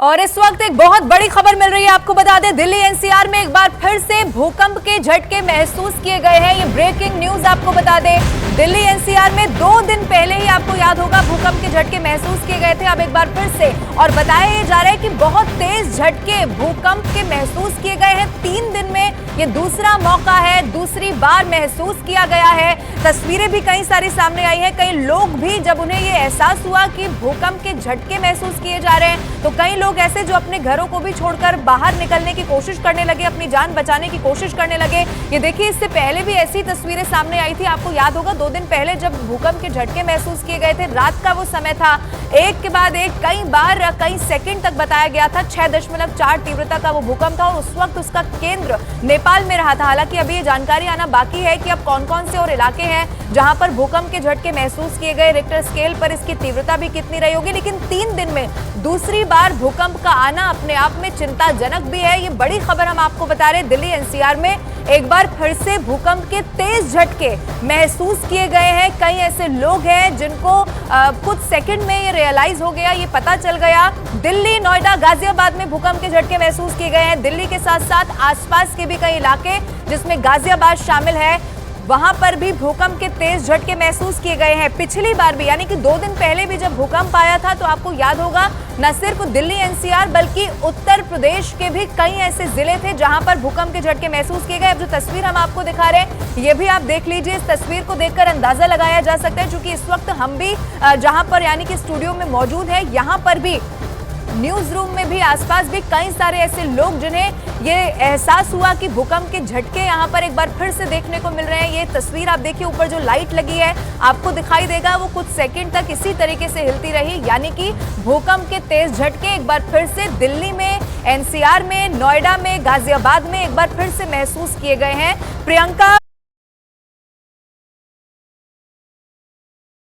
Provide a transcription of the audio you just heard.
और इस वक्त एक बहुत बड़ी खबर मिल रही है। आपको बता दें, दिल्ली एनसीआर में एक बार फिर से भूकंप के झटके महसूस किए गए हैं। ये ब्रेकिंग न्यूज आपको बता दें, दिल्ली एनसीआर में 2 दिन पहले ही आपको याद होगा भूकंप के झटके महसूस किए गए थे। अब एक बार फिर से और बताया ये जा रहा है कि बहुत तेज झटके भूकंप के महसूस किए गए हैं। 3 दिन में ये दूसरा मौका है, दूसरी बार महसूस किया गया है। तस्वीरें भी कई सारी सामने आई है। कई लोग भी जब उन्हें ये एहसास हुआ कि भूकंप के झटके महसूस किए जा रहे हैं, तो कई लोग ऐसे जो अपने घरों को भी छोड़कर बाहर निकलने की कोशिश करने लगे, अपनी जान बचाने की कोशिश करने लगे। ये देखिए, इससे पहले भी ऐसी तस्वीरें सामने आई थी। आपको याद होगा 2 दिन पहले जब भूकंप के झटके महसूस किए गए थे, रात का वो समय था, एक के बाद एक कई बार कई सेकंड तक बताया गया था। 6.4 तीव्रता का वो भूकंप था और उस वक्त उसका केंद्र नेपाल में रहा था। हालांकि अभी ये जानकारी आना बाकी है कि अब कौन कौन से और इलाके हैं जहां पर भूकंप के झटके महसूस किए गए, रिक्टर स्केल पर इसकी तीव्रता भी कितनी रही होगी। लेकिन 3 दिन में दूसरी बार भूकंप का आना अपने आप में चिंताजनक भी है। ये बड़ी खबर हम आपको बता रहे हैं। दिल्ली एनसीआर में एक बार फिर से भूकंप के तेज झटके महसूस किए गए हैं। कई ऐसे लोग हैं जिनको कुछ सेकंड में ये रियलाइज हो गया, ये पता चल गया। दिल्ली, नोएडा, गाजियाबाद में भूकंप के झटके महसूस किए गए हैं। दिल्ली के साथ साथ आसपास के भी कई इलाके, जिसमें गाजियाबाद शामिल है, वहां पर भी भूकंप के तेज झटके महसूस किए गए हैं। पिछली बार भी, यानी कि 2 दिन पहले भी जब भूकंप आया था, तो आपको याद होगा न सिर्फ दिल्ली एनसीआर बल्कि उत्तर प्रदेश के भी कई ऐसे जिले थे जहां पर भूकंप के झटके महसूस किए गए। अब जो तस्वीर हम आपको दिखा रहे हैं, ये भी आप देख लीजिए। इस तस्वीर को देखकर अंदाजा लगाया जा सकता है, क्योंकि इस वक्त हम भी जहां पर यानी कि स्टूडियो में मौजूद है, यहाँ पर भी न्यूज रूम में भी आसपास भी कई सारे ऐसे लोग जिन्हें ये एहसास हुआ कि भूकंप के झटके यहाँ पर एक बार फिर से देखने को मिल रहे हैं। ये तस्वीर आप देखिए, ऊपर जो लाइट लगी है आपको दिखाई देगा, वो कुछ सेकंड तक इसी तरीके से हिलती रही। यानी कि भूकंप के तेज झटके एक बार फिर से दिल्ली में, एनसीआर में, नोएडा में, गाजियाबाद में एक बार फिर से महसूस किए गए हैं। प्रियंका,